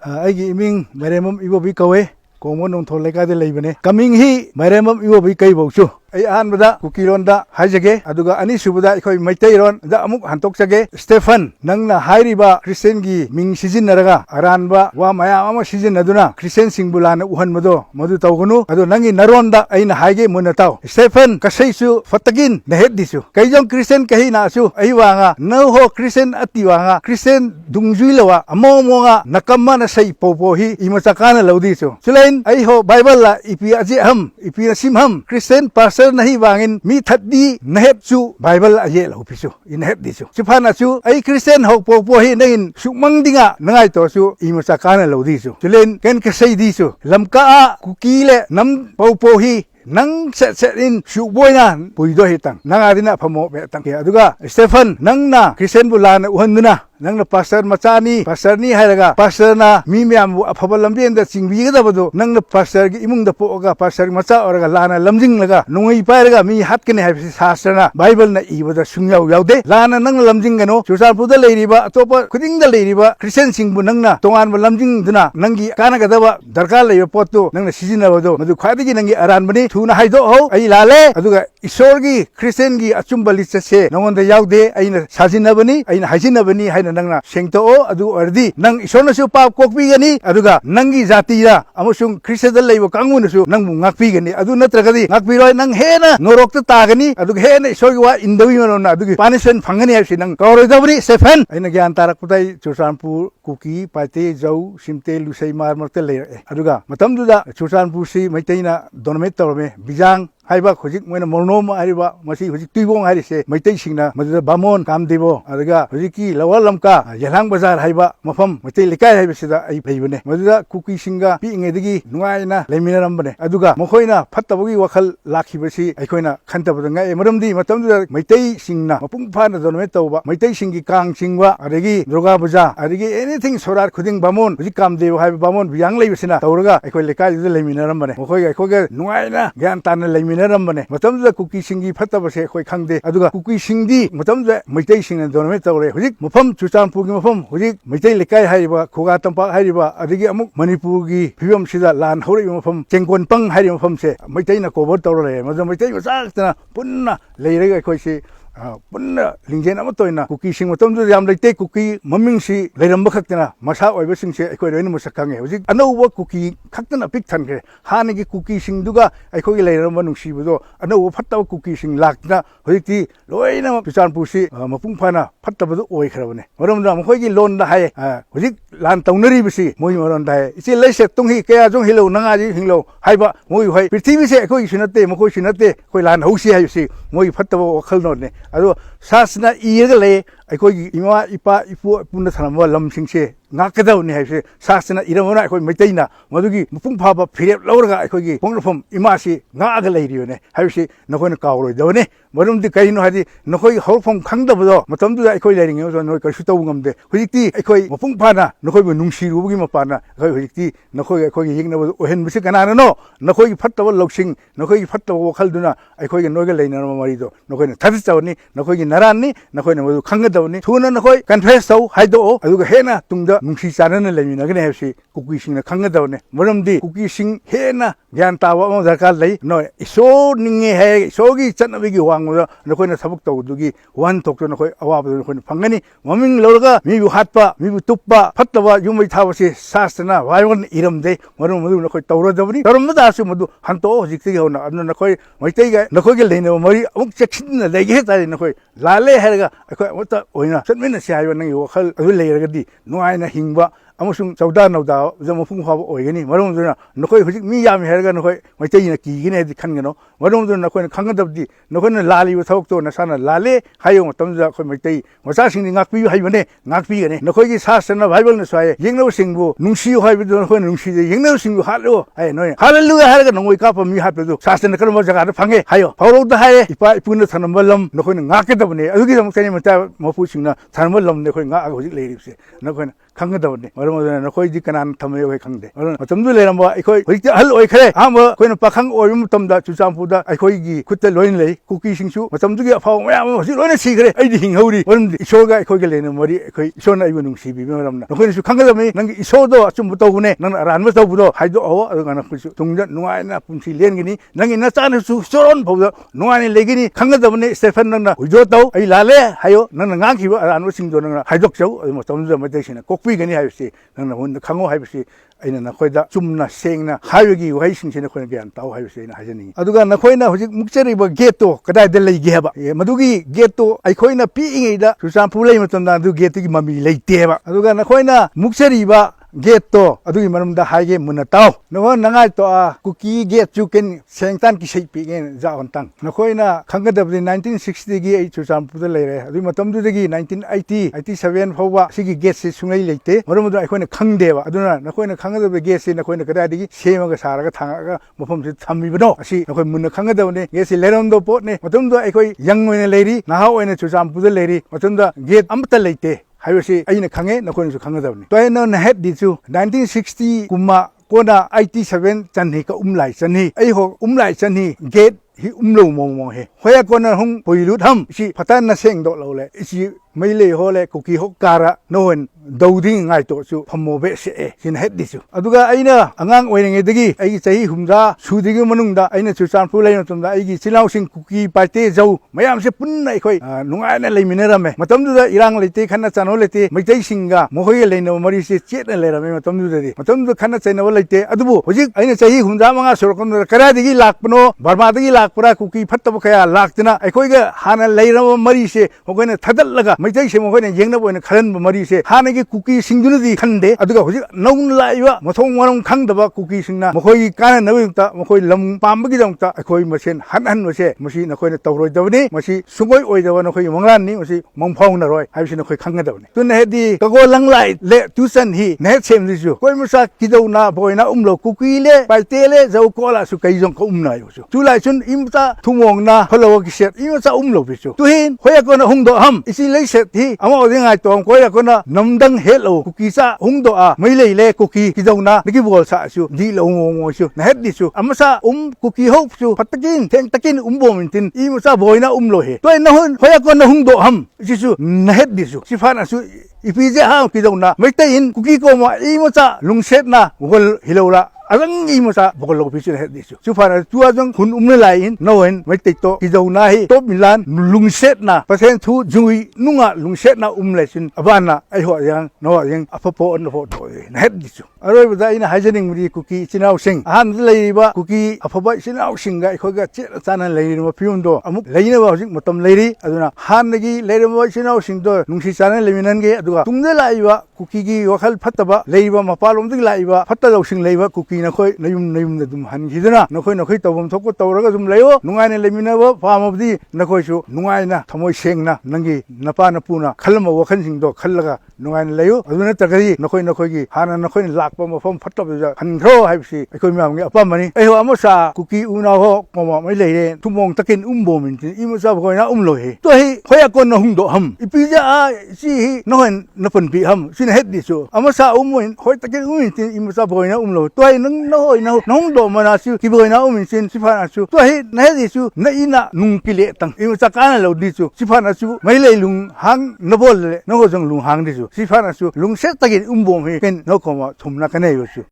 ꯑꯩꯒꯤ ꯏꯃꯤꯡ ꯃꯥꯏꯔꯦꯝꯕꯝ ꯏꯕꯣꯕꯤ ꯀꯧꯏ ꯀꯣꯡꯕ ꯅꯣꯡꯊꯣꯜ ꯂꯩꯀꯥꯏꯗ ꯂꯩꯕꯅꯦ ꯀꯃꯤꯡ ꯍꯤ ꯃꯥꯏꯔꯦꯝꯕꯝ ꯏꯕꯣꯕꯤ ꯀꯩꯕꯧꯁꯨ ꯑꯩ ꯑꯍꯥꯟꯕꯗ ꯀꯨꯀꯤꯔꯣꯟꯗ ꯍꯥꯏꯖꯒꯦ ꯑꯗꯨꯒ ꯑꯅꯤꯁꯨꯕꯗ ꯑꯩꯈꯣꯏ ꯃꯩꯇꯩꯔꯣꯟꯗ ꯑꯃꯨꯛ ꯍꯟꯗꯣꯛꯆꯒꯦ ꯁ꯭ꯇꯦꯐꯟ ꯅꯪꯅ ꯍꯥꯏꯔꯤꯕ ꯈ꯭ꯔꯤꯁꯇꯦꯟꯒꯤ ꯃꯤꯡ ꯁꯤꯖꯤꯟꯅꯔꯒ ꯑꯔꯥꯟꯕ ꯋꯥ ꯃꯌꯥꯝ ꯑꯃ ꯁꯤꯖꯤꯟꯅꯗꯨꯅ ꯈ꯭ꯔꯤꯁꯇꯦꯟꯁꯤꯡꯕꯨ ꯂꯥꯟꯅ ꯎꯍꯟꯕꯗꯣ ꯃꯗꯨ ꯇꯧꯒꯅꯨ ꯑꯗꯣ ꯅꯪꯒꯤ ꯅꯔꯣꯟꯗ ꯑꯩꯅ ꯍꯥꯏꯒꯦ ꯃꯨꯟꯅ ꯇꯥꯎ ꯁ꯭ꯇꯦꯐꯟ ꯀꯁꯩꯁꯨ ꯐꯠꯇꯒꯤꯟ ꯅꯍꯦꯠꯗꯤꯁꯨ ꯀꯩꯖꯣꯡ ꯈ꯭ꯔꯤꯁꯇꯦꯟ ꯀꯍꯤꯅꯥꯁꯨ ꯑꯩ ꯋꯥꯉꯥ ꯅꯍꯣ ꯈ꯭ꯔꯤꯁꯇꯦꯟ ꯑꯇꯤ ꯋꯥꯉꯥ ꯈ꯭ꯔꯤꯁꯇꯦꯟ ꯗꯨꯡꯖꯨꯏꯂवा ꯑꯃꯣꯉꯥ ꯅꯀꯝꯃꯅ ꯁꯩ ꯄꯣꯄꯣꯍꯤ इमचकाना लौदीसु चुलेन आई हो बाइबल ला इपी अजे हम इपी नसीम हम क्रिश्चियन पास्टर नहीं वांगिन मी थद्दी नहेपसु बाइबल अजे लौपिसु इनहेप दिसु चुफानासु आई क्रिश्चियन हो पोपो ही नगिन सुमंगदिंगा नंगाई तोसु इमचकाना लौदीसु चुलेन केन कसै दिसु लमका कुकीले नम पोपो ही नंग सेट इन शुबोइना पुइदो हितंग नंगादिना फमो बेतंग अदुगा स्टेफन नंगना क्रिश्चियन बुलाना उहंदुना नंगना पास्टर मचानी पास्टरनी हायरगा पास्टरना मी म्याम अफबल लंबेंदा चिंगबीगदबदो नंगना पास्टर गी इमुंगदा पोगा पास्टर मचा औरगा लाना लमजिंगलगा नुंगई पायरगा मी हातकने हायबसि शास्त्रना बाइबलना इबदा सुंगयाव यावदे लाना नंग लमजिंगनो चुरचारपुदा लेरिबा अतोपा खुदिंगदा लेरिबा क्रिश्चियन सिंगबु नंगना तोंगानबा लमजिंगदुना नंगी कानागदबा दरकार लेबा पोततो नंगना सिजिनबदो मदु ख्वाइदगी नंगी अरानबनी थुना हाइदो हो आई लाले अदुगा ईश्वरगी क्रिश्चियनगी अचुंबा लिचसे नंगोंदा यावदे आइना साजिनबनी आइना हाजिनबनी हाइना नंगना सेंगतो अदु अर्दी नंग ईश्वरनसु पाप कोकपीगनी अदुगा नंगी जातिया अमसुंग क्रिश्चियन लेबो कांगुनसु नंगबु ngakpigani adu natragadi ngakpiroi nang hena norokta tagani adu hena ईश्वरगी वा इंदवी मनोना अदुगी पानिशमेंट फंगनी हाइसि नंग कौरोदबरी सेफन आइना ज्ञान तारकपुtai चुरचानपुर कुकी पाइते जौ सिमते लुसै मारमरते लेरे अदुगा मतमदुदा चुरचानपुरसि मैतैना दोनमेट तौरमे बिजांग हाइबा खुजिक मोइना मोरनोम हाइबा मसी खुजिक तुइबोंग हाइरिसे मैतै सिंगना मदुदा बामोन कामदेबो अदुगा खुजिकी लवा लमका यलांग बाजार हाइबा मफम मैतै लिकाय हाइबसिदा आई फैबने मदुदा कुकी सिंगा पिंगेदगी नुगाइना लेमिनरमबने अदुगा मखोइना फत्तबगी वखल लाखिबसि अखोइना खंतबदा ngai मरमदी मतमदुदा मैतै सिंगना मपुंग फाना दोनमे तौबा मैतै सिंगी कांग सिंगवा अदगी दुर्गा पूजा अदगी एनीथिंग सोरार खुदिंग बामोन खुजिक कामदेबो हाइबा बामोन बियांग लेबिसिना तौरगा अखोइ लिकायदुदा लेमिनरमबने मखोइ अखोगे नुगाइना ज्ञान ताना लेमिनरमबने मतमदुदा कुकी सिंगी फत्तबसे अखोइ खंगदे अदुगा कुकी सिंगी मतमदुदा मैतै सिंगना दोनमे तौरे हुजिक मफम चुरचानपुरगी मफम हुजिक मैतै लिकाय हाइबा खुगा तंपा हाइबा अदगी अमुक मणिपुरगी फिबम सिदा लान हौरि मफम चेंगकोनपंग हाइरि मफम से मैतैना कोवर तौरे मदुदा मैतै मचातना पुन्ना लेरगा अखोइसे पुन्ना लिंजेन अमा तोइना कुकी सिंग मतमदुदा याम लेते कुकी ममिंगसि लेरंब खक्तना मसा ओइबसिंगसे अखोइ लोइना मसक खंगे हुजिक अनौबा कुकी खक्तना पिक थनखे हानिगी कुकी सिंगदुगा अखोइ लेरंब नुंसिबदो अनौबा फत्तब कुकी सिंग लाक्तना हुजिकति लोइना चुरचानपुरसि मपुंग फाना फत्तबदो ओइखरबने मरमदा मखोइगी लोनदा हाय हुजिक लान तौनरिबसि मोइ मरमदा हाय इसे लेसे तुंगी कया जों हिलो नंगाजी हिलो हाइबा मोइ होय पृथ्वीसे अखोइ सिनते मखोइ सिनते अखोइ लान हौसि हाइसि मोइ फत्तब वखल नोने अदो सासना इयगा ले अखोइ इमा इपा इपु पुन्ना थनम लमसिंगसे ngakadawni haise sasna iramona akhoi maitaina madugi mupung phaba phirep lawraga akhoi ponglofam imasi ngaaga leiriyone haise nakoina kawroi dawne marumdi kaino hadi nakoi horfam khangdabdo matamdu akhoi leiringe so noi kasu taw ngamde hujikti akhoi mupung phana nakoi bu nungsirubugi mapana akhoi hujikti nakoi akhoi yingnabo ohen bisi kanana no nakoi fattaba loksing nakoi fattaba wakhalduna akhoi noiga leinara marido nakoina thadi tawni nakoi naranni nakoi madu khangadawni thuna nakoi confess taw haido aduga hena tungda नुंसी चानन लेमिनगने हेबसि कुकी सिंगना खंगदवने मरमदि कुकी सिंग हेना ज्ञान तावा म दरकार लै नो ईश्वर निंगे है ईश्वरगी चनबगी वांगो नखोइना सबक तौदुगी वन तोक्तो नखोइ अवाब नखोइना फंगनी ममिंग लौरगा मिबु हातपा मिबु तुप्पा फत्तबा युमै थाबसि शास्त्रना वायवन इरमदे मरम मदु नखोइ तौरदबनी तरमदासु मदु हंतो हजिक्ति होना अन नखोइ मैतैगा नखोइगे लेने मरि अमुक चेक्सिन लेगे तारि नखोइ लाले हेरगा अखोइ मत ओइना चनमिन सिहाइबा नंगी वखल अदु लेरगदि नुआइना हिंबा अमसुंग चौदा नौदा जमफुंग फाब ओइगनी मरमदुना नखोइ हुजिक मी याम हेरगा नखोइ मैतैना कीगिने दि खनगनो मरमदुना नखोइना खंगदबदि नखोइना लालिबो थबकतो नसाना लाले हायो मतमदा खोइ मैतै मचासिंगनि ngakpiyu हाइबने ngakpigने नखोइगी शास्त्रना बाइबल न स्वाय येंगनो सिंगबु नुंसियो हाइबदु नखोइना नुंसिदे येंगनो सिंगबु हालो हाय नोय हालेलुया हारगा नंगोइ काप मी हापदु शास्त्रना करम जगादा फंगे हायो फावरोदा हाय इपा इपुना थनमलम नखोइना ngakkedबने अदुगी दमकनि मता मफुसिंगना थनमलम नखोइ ngak हुजिक लेरिबसे नखोइना ꯈꯪꯒꯗꯕꯅꯤ ꯃꯔꯝ ꯑꯗꯨꯅ ꯅꯈꯣꯏꯗꯤ ꯀꯅꯥꯅ ꯊꯝꯃꯦ ꯑꯩꯈꯣꯏ ꯈꯪꯗꯦ ꯑꯗꯨꯅ ꯃꯇꯝꯗꯨ ꯂꯩꯔꯝꯕ ꯑꯩꯈꯣꯏ ꯍꯧꯖꯤꯛꯇꯤ ꯑꯍꯜ ꯑꯣꯏꯈ꯭ꯔꯦ ꯑꯍꯥꯟꯕ ꯑꯩꯈꯣꯏꯅ ꯄꯥꯈꯪ ꯑꯣꯏꯕ ꯃꯇꯝꯗ ꯆꯨꯔꯆꯥꯟꯄꯨꯔꯗ ꯑꯩꯈꯣꯏꯒꯤ ꯈꯨꯠꯇ ꯂꯣꯏꯅ ꯂꯩ ꯀꯨꯀꯤꯁꯤꯡꯁꯨ ꯃꯇꯝꯗꯨꯒꯤ ꯑꯐꯥꯎ ꯃꯌꯥꯝ ꯑꯃ ꯍꯧꯖꯤꯛ ꯂꯣꯏꯅ ꯁꯤꯈ꯭ꯔꯦ ꯑꯩꯗꯤ ꯍꯤꯡꯍꯧꯔꯤ ꯃꯔꯝꯗꯤ ꯏꯁꯣꯔꯒ ꯑꯩꯈꯣꯏꯒ ꯂꯩꯅꯕ ꯃꯔꯤ ꯑꯩꯈꯣꯏ ꯏꯁꯣꯔꯅ ꯑꯩꯕꯨ ꯅꯨꯡꯁꯤꯕꯤꯕ ꯃꯔꯝꯅ ꯅꯈꯣꯏꯅꯁꯨ ꯈꯪꯒꯗꯕꯅꯤ ꯅꯪꯒꯤ ꯏꯁꯣꯔꯗꯣ ꯑꯆꯨꯝꯕ ꯇꯧꯕꯅꯦ ꯅꯪꯅ ꯑꯔꯥꯟꯕ ꯇꯧꯕꯗꯣ ꯍꯥꯏꯗꯣꯛꯑꯣ ꯑꯗꯨꯒ ꯅꯈꯣꯏꯁꯨ ꯇꯨꯡꯗ ꯅꯨꯡꯉꯥꯏꯅ ꯄꯨꯟꯁꯤ ꯂꯦꯟꯒꯅꯤ ꯅꯪꯒꯤ ꯅꯆꯥꯅꯁꯨ ꯆꯣꯔꯣꯟ ꯐꯥꯎꯗ ꯅꯨꯡꯉꯥꯏꯅ ꯂꯩꯒꯅꯤ ꯈꯪꯒꯗꯕꯅꯤ ꯁ꯭ꯇꯦꯐꯦꯟ ꯅꯪꯅ ꯋꯤꯗ꯭ꯔꯣ ꯇꯧ ꯑꯩ ꯂꯥꯜꯂꯦ ꯍꯥꯏꯌꯣ ꯅꯪꯅ ꯉꯥꯡꯈꯤꯕ ꯑꯔꯥꯟꯕꯁꯤꯡꯗꯣ ꯅꯪꯅ ꯍꯥꯏꯗꯣꯛꯆꯧ ꯑꯗꯨ ꯃꯇꯝꯗꯨꯗ ꯃꯩꯇꯩꯁꯤꯡꯅ ꯀꯣꯛꯄꯤꯒꯅꯤ ꯍꯥꯏꯕꯁꯤ ꯅꯪꯅ ꯃꯨꯟꯅ ꯈꯪꯉꯣ ꯍꯥꯏꯕꯁꯤ ꯑꯩꯅ ꯅꯈꯣꯏꯗ ꯆꯨꯝꯅ ꯁꯦꯡꯅ ꯍꯥꯏꯕꯒꯤ ꯋꯥꯍꯩꯁꯤꯡꯁꯤ ꯅꯈꯣꯏꯅ ꯒ꯭ꯌꯥꯟ ꯇꯥꯎ ꯍꯥꯏꯕꯁꯤ ꯑꯩꯅ ꯍꯥꯏꯖꯅꯤꯡꯉꯤ ꯑꯗꯨꯒ ꯅꯈꯣꯏꯅ ꯍꯧꯖꯤꯛ ꯃꯨꯛꯆꯔꯤꯕ ꯒꯦꯠꯇꯣ ꯀꯗꯥꯏꯗ ꯂꯩꯒꯦ ꯍꯥꯏꯕ ꯃꯗꯨꯒꯤ ꯒꯦꯠꯇꯣ ꯑꯩꯈꯣꯏꯅ ꯄꯤꯛꯏꯉꯩꯗ ꯆꯨꯔꯆꯥꯟꯄꯨꯔ ꯂꯩꯕ ꯃꯇꯝꯗ ꯑꯗꯨ ꯒꯦꯠꯇꯨꯒꯤ ꯃꯃꯤ ꯂꯩꯇꯦꯕ ꯑꯗꯨꯒ ꯅꯈꯣꯏꯅ ꯃꯨꯛꯆꯔꯤꯕ ꯒꯦꯠꯇꯣ ꯑꯗꯨꯒꯤ ꯃꯔꯝꯗ ꯍꯥꯏꯒꯦ ꯃꯨꯟꯅ ꯇꯥꯎ ꯅꯈꯣꯏ ꯅꯉꯥꯏ ꯇꯣꯛꯑ ꯀꯨꯀꯤ ꯒꯦꯠ ꯆꯨꯀꯦꯟ ꯁꯦꯡꯇꯥꯟ ꯀꯤꯁꯩ ꯄꯤꯒꯦ ꯖꯥꯎꯟꯇꯪ ꯅꯈꯣꯏꯅ ꯈꯪꯒꯗꯕꯗꯤ 1960ꯗꯒꯤ ꯑꯩ ꯆꯨꯔꯆꯥꯟꯄꯨꯔꯗ ꯂꯩꯔꯦ ꯑꯗꯨꯒꯤ ꯃꯇꯝꯗꯨꯗꯒꯤ 1987 ꯐꯥꯎꯕ ꯁꯤꯒꯤ ꯒꯦꯠꯁꯤ ꯁꯨꯡꯂꯩ ꯂꯩꯇꯦ ꯃꯔꯝ ꯑꯗꯨꯅ ꯑꯩꯈꯣꯏꯅ ꯈꯪꯗꯦꯕ ꯑꯗꯨꯅ ꯅꯈꯣꯏꯅ ꯈꯪꯒꯗꯕ ꯒꯦꯠꯁꯤ ꯅꯈꯣꯏꯅ ꯀꯗꯥꯏꯗꯒꯤ ꯁꯦꯝꯃꯒ ꯁꯥꯔꯒ ꯊꯥꯡꯉꯛꯑꯒ ꯃꯐꯝꯁꯤꯗ ꯊꯝꯃꯤꯕꯅꯣ ꯑꯁꯤ ꯅꯈꯣꯏ ꯃꯨꯟꯅ ꯈꯪꯒꯗꯕꯅꯤ ꯒꯦꯠꯁꯤ ꯂꯩꯔꯝꯗꯕ ꯄꯣꯠꯅꯤ ꯃꯇꯝꯗꯨꯗ ꯑꯩꯈꯣꯏ ꯌꯪ ꯑꯣꯏꯅ ꯂꯩꯔꯤ ꯅꯍꯥ ꯑꯣꯏꯅ ꯆꯨꯔꯆꯥꯟꯄꯨꯔꯗ ꯂꯩꯔꯤ ꯃꯇꯝꯗ ꯒꯦꯠ ꯑꯃꯠꯇ ꯂꯩꯇꯦ ꯍꯥꯏꯕꯁꯤ ꯑꯩꯅ ꯈꯪꯉꯦ ꯅꯈꯣꯏꯅꯁꯨ ꯈꯪꯒꯗꯕꯅꯤ ꯇꯣꯏꯅ ꯍꯦꯠꯗꯤꯁꯨ 1960 ꯀꯨꯝꯕ ꯀꯣꯟꯅ 87 ꯆꯟꯍꯤ ꯀ ꯎꯝꯂꯥꯏ ꯆꯟꯍꯤ ꯑꯩ ꯍꯣ ꯎꯝꯂꯥꯏ ꯆꯟꯍꯤ get hi umlo mo he hoya kona hung poilut ham si phatan na seng do lo le si meile hole kuki hok kara noen dauding ngai to su phamo be se sin het disu aduga aina angang oiringe dagi ai chahi humja sudigi manungda aina Churachandpur leina tumda ai chilau sing kuki paite jau mayam se punna khoi nungai na leiminarame matamduda irang leite khana chano leite maitai singa mohoi leina mari se chet na lerame matamduda di matamdu khana chaina leite adubu hojik aina chahi humja manga sorokon kara digi lakpno barma digi lakpra kuki phattaba khaya laktina aikoiga hana leirama mari se hogoina thadallaga maitai se mohoina yengna boina kharan mari se hana gi kuki singdunadi khande aduga hojik naun laiwa mathong warong khangdaba kuki singna mohoi kana nawingta mohoi lam pambagi dongta akoi masen han mase masi nakoina tawroidabani masi sungoi oidaba nakoi manglan masi mangphawna roi haibsi nakoi khangadabani tunna hedi kago langlai le tusan hi ne semlisu koi musa kidona boina umlo kuki le paitele jau kola su kaijong ko umna yo su tulai chun imta thumongna holowa kiset imta umlo bisu tuhin hoya kona hungdo ham isi leiset hi ama odingai tong koya kona namdang hello kuki sa hungdo a mailei le kuki kidona niki bol sa su di lo ngo su na het disu amasa kuki hop su patakin theng takin bomtin imsa boina umlo he toy na hon hoya kona hungdo ham sisu na het disu sifana su ipije ha kidona maitain kuki ko ma imsa lungset na gol hilola Alang imasa bokolo pisin het disu sufana tuajang hun umne lain noen maitito kidona hi top milan lungset na pasen thu jui nunga lungset na umlesin abana ai ho yang no yang apopo on ho to na het disu aroi bada ina hajening muri kuki chinau sing han leiba kuki apoba chinau singa ikhoga che chana leirima piundo amuk leina ba hojik motom leiri aduna hanagi leirima chinau singdo nungsi chana leminan ge aduga tungde laiba kuki gi wakhal phattaba leiba mapalom dig laiba phatta losing leiba kuki na khoi nayum da dum han hidana nakhoi tawbam thokko tawraga dum leyo nungai ne leminaba famabdi nakhoi su nungai na thamoi sengna nangi napa na puna khalma wakhan singdo khallaga nungai ne leyo aduna tagari nakhoi gi hana nakhoi lakpa mafam phattaba han thro haibsi akoi mam gi apamani ai ho amasa kuki una ho koma mai leire tumong takin umbomin imasa bhoina umlo he to hi hoya kon na hungdo ham ipija a si hi nohen napan bi ham sin het disu amasa umuin hoi takin umin imasa bhoina umlo to hi nang no na nong do mana su ki boina umin sin sifana su to hi na he disu na ina nung pile tang imasa kana lo disu sifana su mai le lung hang na bol le no jong lung hang disu sifana su lung set takin umbom he ken no koma thumna kana yo su